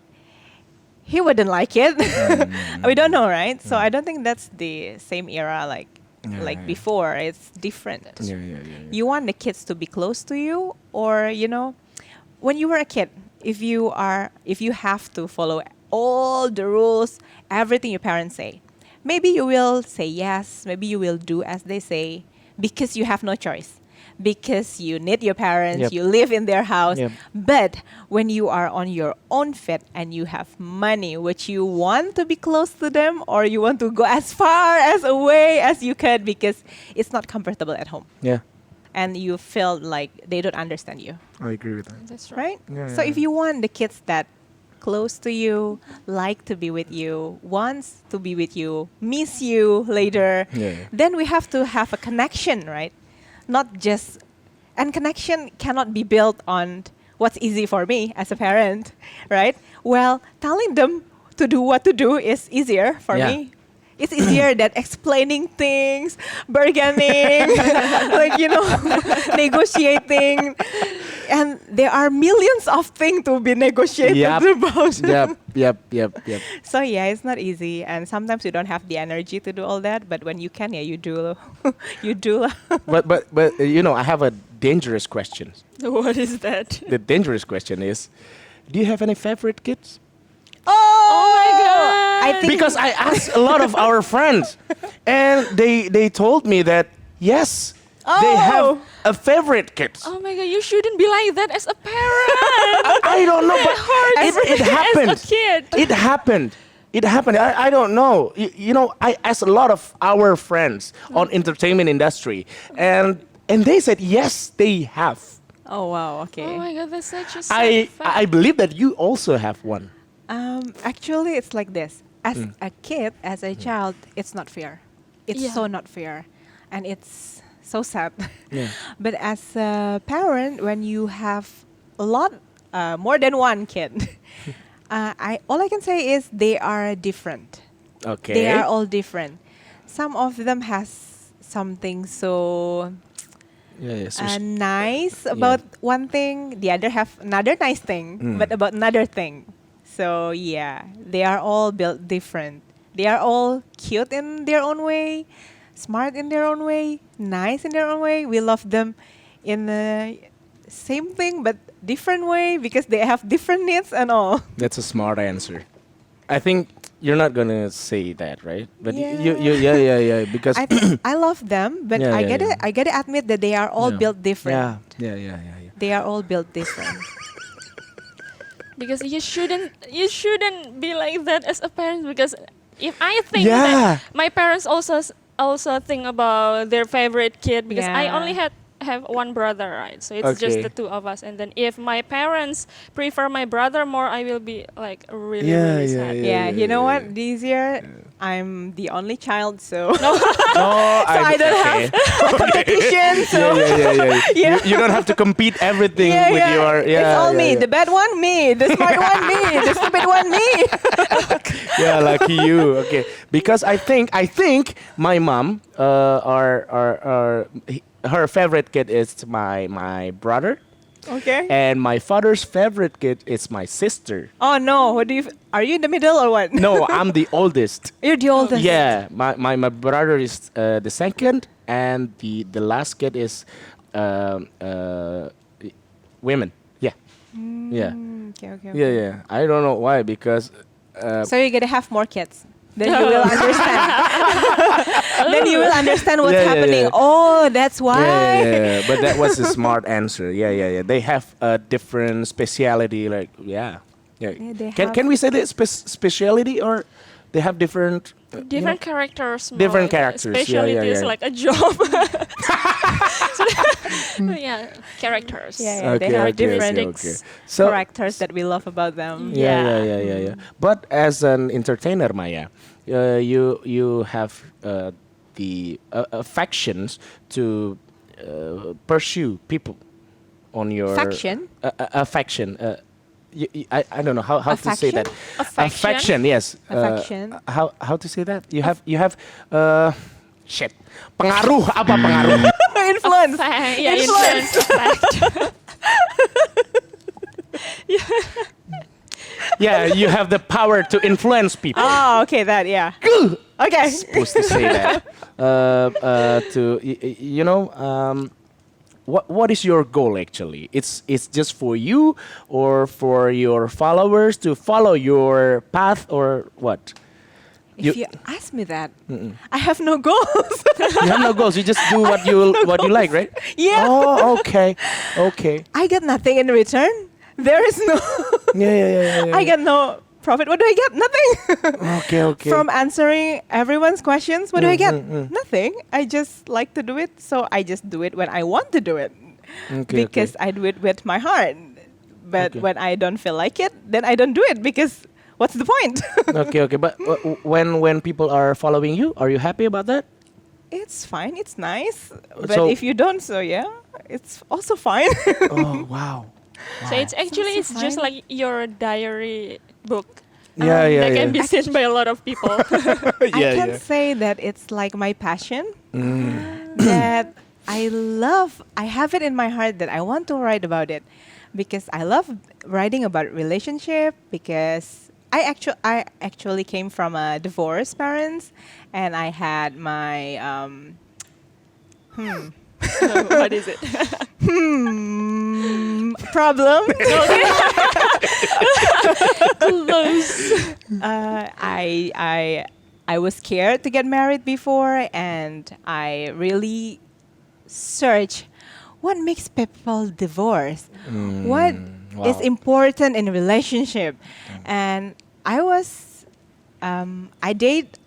He wouldn't like it. We don't know, right? So I don't think that's the same era like Yeah. before. It's different. Yeah. You want the kids to be close to you, or when you were a kid, if you have to follow all the rules, everything your parents say, maybe you will say yes, maybe you will do as they say because you have no choice. Because you need your parents, Yep. you live in their house. Yep. But when you are on your own feet and you have money, which you want to be close to them or you want to go as far as away as you could because it's not comfortable at home. Yeah. And you feel like they don't understand you, I agree with that. That's right. right? So if you want the kids that close to you, like to be with you, wants to be with you, miss you later, then we have to have a connection, right? Not just, and connection cannot be built on what's easy for me as a parent, right? Well, telling them to do what to do is easier for me. It's easier than explaining things, bargaining, like, negotiating. And there are millions of things to be negotiated about. Yep. So yeah, it's not easy. And sometimes you don't have the energy to do all that. But when you can, you do. You do. But I have a dangerous question. What is that? The dangerous question is, do you have any favorite kids? Oh my god! I think Because I asked a lot of our friends, and they told me that yes, they have a favorite kid. Oh my god! You shouldn't be like that as a parent. I don't know, but it happened. As a kid. It happened. It happened. I don't know. I asked a lot of our friends on entertainment industry, and they said yes, they have. Oh wow! Okay. Oh my god! That's such a sad fact. I believe that you also have one. Actually, it's like this. As a kid, as a child, it's not fair. It's so not fair. And it's so sad. Yeah. But as a parent, when you have a lot, more than one kid, all I can say is they are different. Okay. They are all different. Some of them has something so nice about one thing. The other have another nice thing, but about another thing. So yeah, they are all built different. They are all cute in their own way, smart in their own way, nice in their own way. We love them in the same thing but different way because they have different needs and all. That's a smart answer. I think you're not gonna say that, right? But Yeah. because I love them, but I gotta admit that they are all built different. Yeah. They are all built different. Because you shouldn't be like that as a parent. Because if I think that my parents also think about their favorite kid, because I only have one brother, right? So it's just the two of us. And then if my parents prefer my brother more, I will be like really sad. Yeah, you know what? This year I'm the only child, so no, I don't have a competition. So You don't have to compete everything with your. It's all me. The bad one, me. The smart one, me. The stupid one, me. Yeah, lucky you. Okay, because I think my mom her favorite kid is my brother. Okay. And my father's favorite kid is my sister. Oh no! Are you in the middle or what? No, I'm the oldest. You're the oldest. Yeah, my brother is the second, and the last kid is women. Yeah, yeah. Okay. Yeah. I don't know why, because. So you're gonna have more kids. Then you will understand. Then you will understand what's happening. Yeah. Oh, that's why. Yeah. But that was a smart answer. Yeah. They have a different speciality. Like, Can we say that speciality, or they have different characters. Different characters. Speciality is like a job. Characters. They have different So, characters that we love about them. Yeah. But as an entertainer, Maya, you have the affections to pursue people on your affection. I don't know how to say that. Affection, yes. Affection. How to say that? You have shit. Pengaruh, apa pengaruh? Influence. Influence. Yeah, you have the power to influence people. Oh, okay, that, yeah. Okay. Supposed to say that. What is your goal actually? It's just for you, or for your followers to follow your path, or what? If you ask me that, I have no goals. You have no goals. You just do what you like, right? Yeah. Oh, okay. I get nothing in return. There is no. Yeah. I get no profit. What do I get? Nothing. Okay. From answering everyone's questions, what do I get? Nothing. I just like to do it, so I just do it when I want to do it. Okay, because I do it with my heart. But when I don't feel like it, then I don't do it because what's the point? Okay. But when people are following you, are you happy about that? It's fine. It's nice. But So- if you don't, so yeah, it's also fine. Oh wow. So it's actually also it's just fine. like your diary book. Yeah, That can be seen by a lot of people. I can say that it's like my passion. That I love. I have it in my heart that I want to write about it because I love writing about relationship because I actually came from a divorced parents and I had my What is it? problem. Close. I was scared to get married before, and I really search what makes people divorce, what is important in a relationship, and I date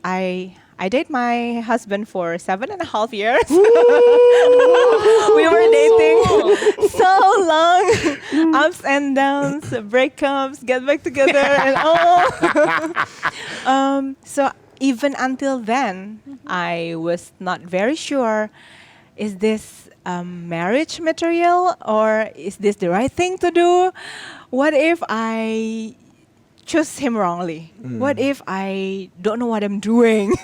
my husband for 7.5 years. We were dating so long, ups and downs, breakups, get back together, and all. So even until then, I was not very sure: is this marriage material or is this the right thing to do? What if I choose him wrongly? What if I don't know what I'm doing?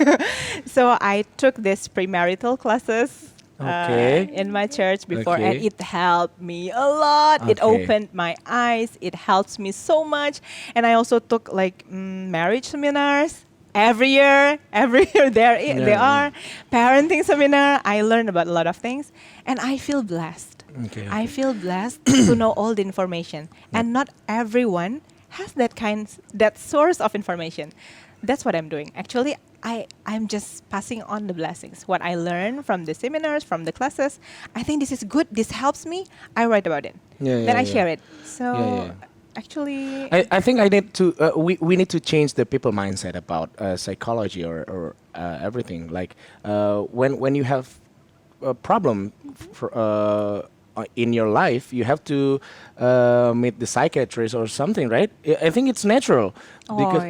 So I took this premarital classes in my church before, and it helped me a lot. It opened my eyes. It helps me so much. And I also took like marriage seminars. Every year they are parenting seminar. I learned about a lot of things, and I feel blessed. I feel blessed to know all the information, and not everyone has that source of information. That's what I'm doing. Actually, I'm just passing on the blessings. What I learned from the seminars, from the classes, I think this is good. This helps me. I write about it. Then I share it. So actually, I think I need to. We need to change the people mindset about psychology or everything. Like when you have a problem in your life, you have to meet the psychiatrist or something, right? I think it's natural. Because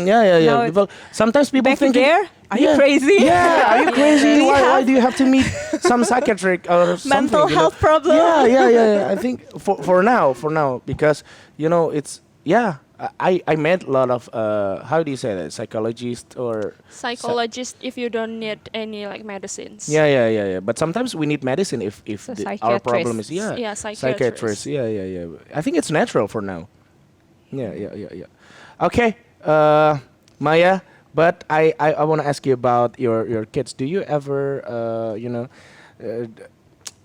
yeah. Now Well, sometimes people back think, there, are you crazy? Yeah, are you crazy? Do you Why do you have to meet some psychiatric or something? mental health problem? Yeah. I think for now, because it's I met a lot of how do you say that, psychologists or Psychologist if you don't need any like medicines. yeah. But sometimes we need medicine if So our problem is psychiatrist. Yeah. I think it's natural for now. Yeah. Okay, Maya. But I want to ask you about your kids. Do you ever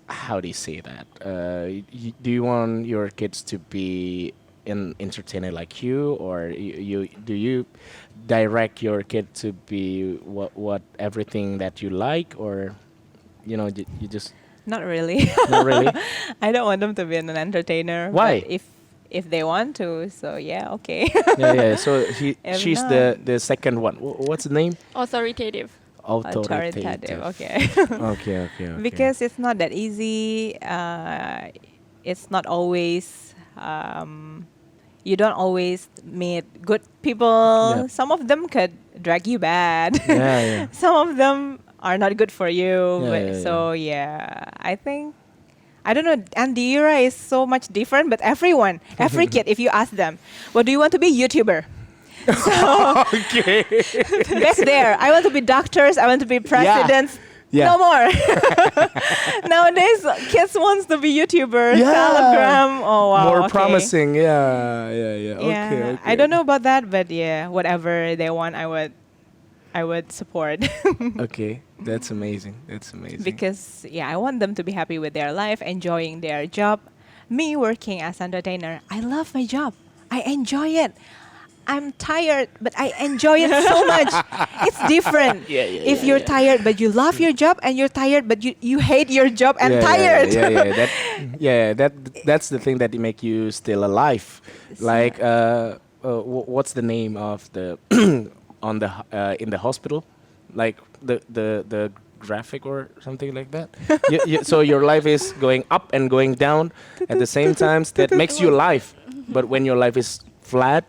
how do you say that? Do you want your kids to be an entertainer like you, or do you direct your kid to be what everything that you like, or you just Not really. not really? I don't want them to be an entertainer. Why? But if they want to, so yeah, okay. Yeah. So If she's not- the second one. What's the name? Authoritative. Authoritative. Okay. Okay. Because it's not that easy. It's not always. You don't always meet good people. Yeah. Some of them could drag you bad. Yeah. Some of them are not good for you. Yeah, But yeah, so I think. I don't know, and the era is so much different, but every kid, if you ask them, what do you want to be? YouTuber. Okay. Back there, I want to be doctors, I want to be presidents. Yeah. No more. Nowadays, kids wants to be YouTuber, Yeah. Telegram. Oh wow. More okay. promising. Yeah. Yeah. Okay. I don't know about that, but yeah, whatever they want, I would support. Okay, that's amazing. Because I want them to be happy with their life, enjoying their job. Me working as an entertainer, I love my job. I enjoy it. I'm tired, but I enjoy it so much. It's different. If you're tired, but you love your job, and you're tired, but you hate your job and tired. That's the thing that make you still alive. Like, what's the name of the on the in the hospital, like the graphic or something like that. So your life is going up and going down at the same time. That makes you alive. But when your life is flat,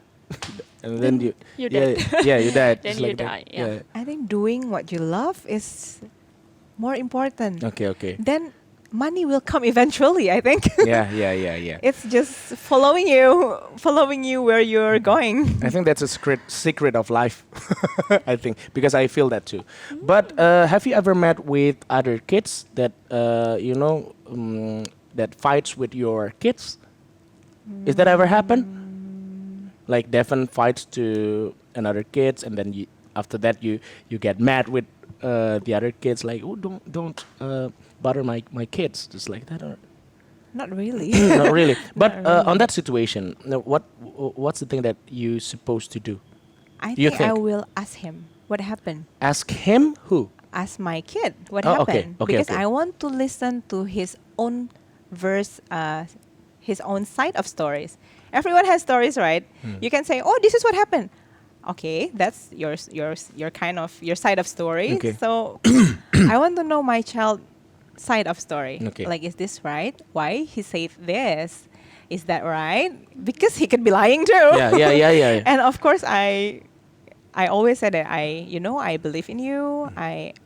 and then you dead. you died. Then It's you like that. die. Yeah. I think doing what you love is more important. Okay. Then money will come eventually, I think. Yeah. It's just following you where you're going. I think that's a secret of life. I think because I feel that too. But have you ever met with other kids that that fights with your kids? Is that ever happened? Like Devon fights to another kids, and then after that you get mad with the other kids, like, oh, don't bother my kids, just like that, or Not really. not really. But Not really. on that situation, what's the thing that you supposed to do? I You think I think? will ask him what happened. Ask him who? Ask my kid what Oh, okay, happened. okay, Because okay. I want to listen to his own his own side of stories. Everyone has stories, right? You can say, "Oh, this is what happened." Okay, that's your kind of your side of story. Okay. So I want to know my child side of story. Okay. Like, is this right? Why he said this? Is that right? Because he could be lying too. Yeah. And of course, I always say that I believe in you. I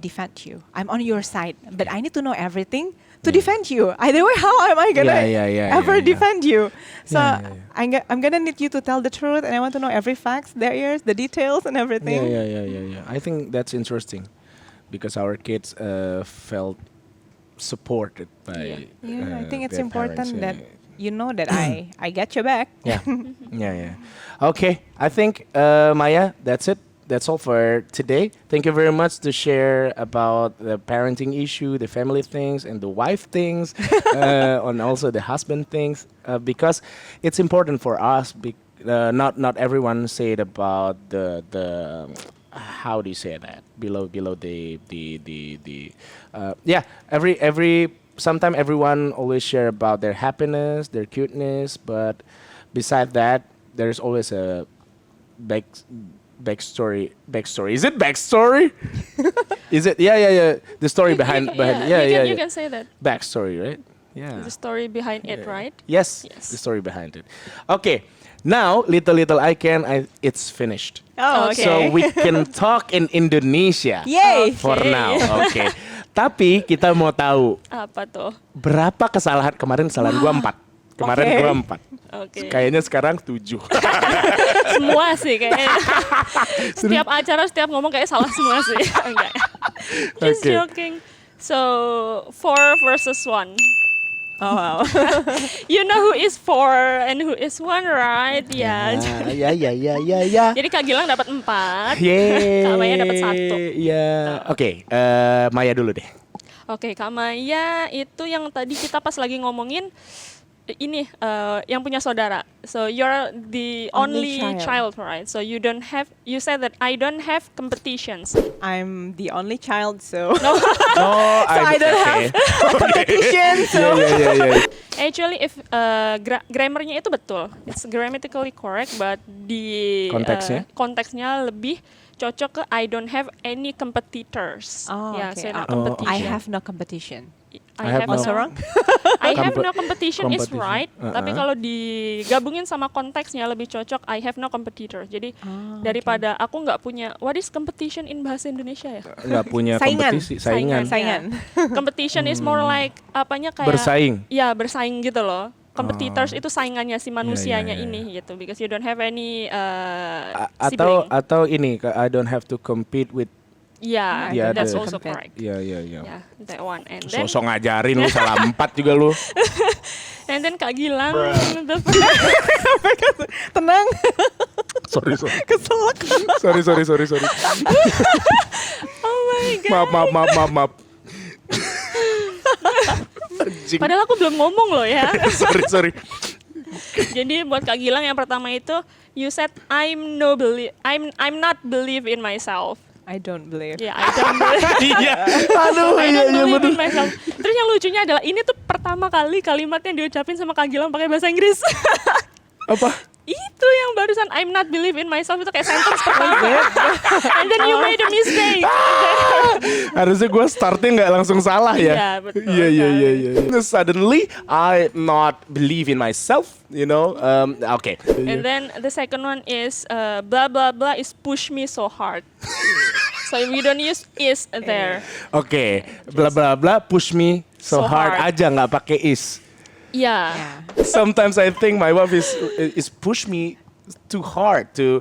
defend you. I'm on your side, but I need to know everything to defend you. Either way, how am I gonna ever defend you? So I'm gonna need you to tell the truth, and I want to know every facts, there is the details, and everything. Yeah. I think that's interesting because our kids felt supported by. Yeah, I think it's their important parents, that you know that I get your back. Yeah. Okay, I think Maya, that's it. That's all for today. Thank you very much to share about the parenting issue, the family things, and the wife things, and also the husband things, because it's important for us. Not everyone said about the how do you say that below the every sometime everyone always share about their happiness, their cuteness, but beside that there's always a backstory. Is it backstory? Is it? Yeah. The story behind. You can say that. Backstory, right? Yeah. The story behind it, right? Yes. The story behind it. Okay. Now, little I can. It's finished. Oh, okay. So we can talk in Indonesia. Yay! For Okay. now. Okay. Tapi kita mau tahu Apa tuh? berapa kesalahan kemarin. Kesalahan gua 4. Kemarin Okay. gua 4. Oke. Kayaknya sekarang 7. Semua sih kayaknya. Setiap acara, setiap ngomong kayak salah semua sih. Enggak. Just Okay. joking. So 4 versus 1. Oh wow. You know who is 4 and who is 1, right? Ya. Ya. Jadi Kak Gilang dapat 4. Yeay. Kak Maya dapat 1. Iya. Oke, Maya dulu deh. Oke, Kak Maya itu yang tadi kita pas lagi ngomongin ini yang punya saudara. So you're the Only only child, right? So you said that I don't have competitions. I'm the only child, so No, I don't have competition. So Yeah. Actually, if grammarnya itu betul, it's grammatically correct, but di konteksnya lebih cocok ke I don't have any competitors. Oh, Yeah, okay. so not Oh, competition. I have no competition. I have What's no- wrong? I have no competition is competition. right, tapi kalau digabungin sama konteksnya lebih cocok I have no competitor. Jadi daripada aku nggak punya, what is competition in bahasa Indonesia ya? Nggak punya Saingan. kompetisi, saingan. Saingan. Competition is more like apanya kayak Bersaing. Ya, bersaing gitu loh. Competitors itu saingannya si manusianya Ya. ini gitu, because you don't have any Atau ini, I don't have to compete with. Yeah, Yeah, that's the- also Compete. correct. Ya. Yeah, that one. And then Sosok ngajarin lu salah 4 juga lu. Kak Gilang the Tenang. Sorry. Keselak. Sorry. Oh my god. Maaf. Anjing. Padahal aku belum ngomong loh ya. Sorry. Jadi buat Kak Gilang yang pertama itu, you said I'm not believe in myself. I don't believe. Ya, I don't believe. Iya. Aduh, I iya don't believe betul. in myself. Terus yang lucunya adalah ini tuh pertama kali kalimat yang diucapin sama Kak Gilang pakai bahasa Inggris. Apa? Itu Itu yang barusan I'm not believe in myself itu kayak sentence pertama. And then you made a mistake. Harusnya gue startnya nggak langsung salah ya. Iya, betul. Iya. Suddenly I not believe in myself, you know. Okay. And then the second one is blah blah blah is push me so hard. So we don't use is there. Oke, bla bla bla push me so hard aja nggak pakai is. Yeah. Sometimes I think my wife is push me too hard to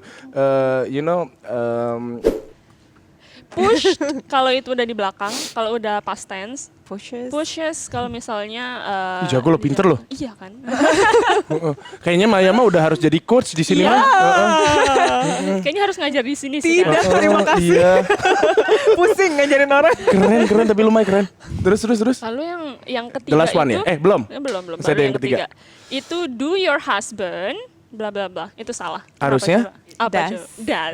Push kalau itu udah di belakang, kalau udah past tense. Pushes Kalau misalnya jago lo, pinter lo. Iya kan? Kayaknya Maya mah udah harus jadi coach di sini mah. Kayaknya harus ngajar di sini sih. Tidak, Kan? terima kasih. Iya. Pusing ngajarin orang. Keren tapi lumayan keren. Terus. Lalu yang ketiga The last one itu, ya? Belum. Belum. Saya ada Baru yang ketiga. Itu do your husband bla bla bla. Itu salah. Harusnya? Apa coba?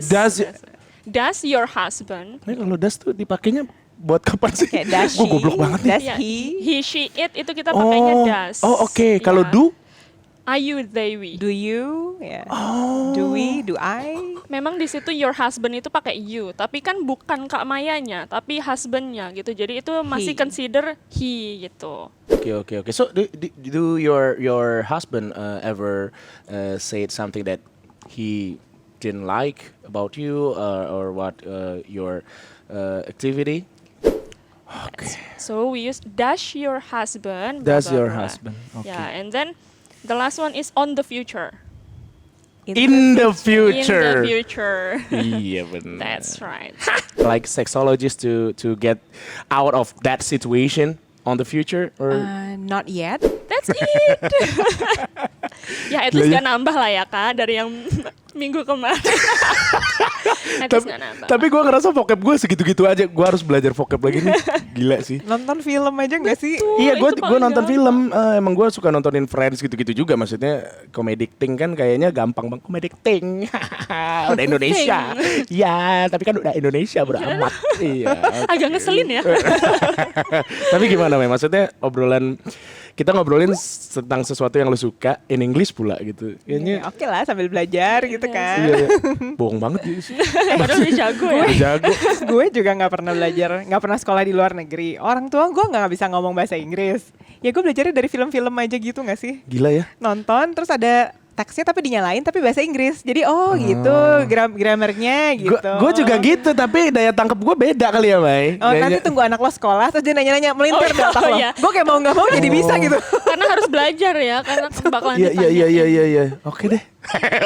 Does your husband? Kalau das tuh dipakainya buat kapan sih? Kayak does Gue goblok banget nih. Does Ya, he? she, it itu kita pakainya does. Oh oke. Kalau Ya. do? Are you, they, we. Do you? Yeah. Do we? Do I? Memang di situ your husband itu pakai you, tapi kan bukan Kak Mayanya, tapi husbandnya gitu. Jadi itu masih He. consider he gitu. Oke. So do your husband ever said something that he didn't like about you or what your activity? Okay. So we use does your husband. Does blah, blah, your blah. husband? Okay. Yeah, and then the last one is on the future. In the In future. the future. Iya benar. That's right. Like sexologists to get out of that situation on the future or Not yet. That's it. Ya, at least Lah ya. gak nambah lah ya Kak dari yang minggu kemarin. At least gak nambah. tapi gue ngerasa vocab gue segitu-gitu aja. Gue harus belajar vocab lagi nih. Gila sih. Nonton film aja nggak sih? Iya, itu gue paling nonton gampang. film. Emang gue suka nontonin Friends gitu-gitu juga. Maksudnya comedic thing kan kayaknya gampang bang. Comedic thing. Udah Indonesia. Iya, tapi kan udah Indonesia bro amat. Iya. Agak ngeselin ya. Tapi gimana Mei? Maksudnya kita ngobrolin tentang sesuatu yang lo suka in English pula gitu. Kayaknya Oke lah sambil belajar gitu kan. iya. Bohong banget gitu sih. Padahal dia jago ya. Jago. Gue juga nggak pernah belajar, nggak pernah sekolah di luar negeri. Orang tua gue nggak bisa ngomong bahasa Inggris. Ya gue belajarnya dari film-film aja gitu nggak sih? Gila ya. Nonton terus ada teksnya tapi dinyalain tapi bahasa Inggris. Jadi gitu grammarnya gitu. Gue juga gitu, tapi daya tangkap gue beda kali ya, Mai. Oh, nanti tunggu anak lo sekolah terus dia nanya-nanya melintir di otak lo. iya. Gue kayak mau nggak mau jadi bisa gitu. Karena harus belajar ya, karena bakalan Iya, ditanya. iya. Oke deh.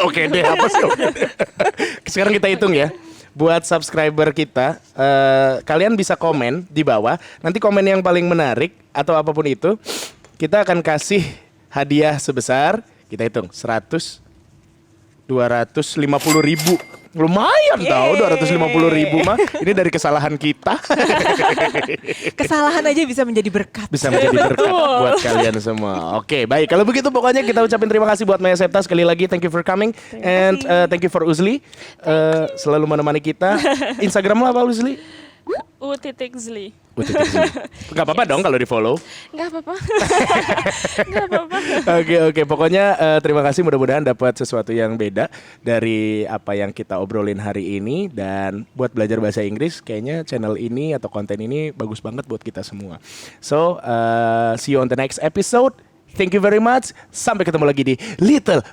Oke deh, apa sih? Oke deh. Sekarang kita hitung ya. Buat subscriber kita, kalian bisa komen di bawah. Nanti komen yang paling menarik atau apapun itu, kita akan kasih hadiah sebesar, kita hitung, 250.000. Lumayan tau, 250.000 mah. Ini dari kesalahan kita. Kesalahan aja bisa menjadi berkat. Bisa menjadi berkat buat kalian semua. Oke, baik. Kalau begitu pokoknya kita ucapin terima kasih buat Maya Septha sekali lagi. Thank you for coming and thank you for Uzli selalu menemani kita. Instagram lo apa Uzli? U.Zli. Gak apa-apa dong kalau di follow. Gak apa-apa. Gak apa-apa. Oke. Pokoknya terima kasih. Mudah-mudahan dapat sesuatu yang beda dari apa yang kita obrolin hari ini. Dan buat belajar bahasa Inggris, kayaknya channel ini atau konten ini bagus banget buat kita semua. So, see you on the next episode. Thank you very much. Sampai ketemu lagi di Little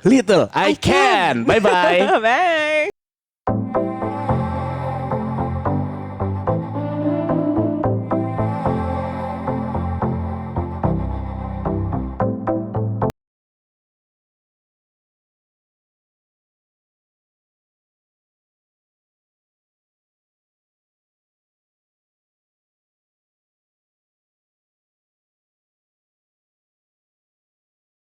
I Can. Bye-bye. Bye.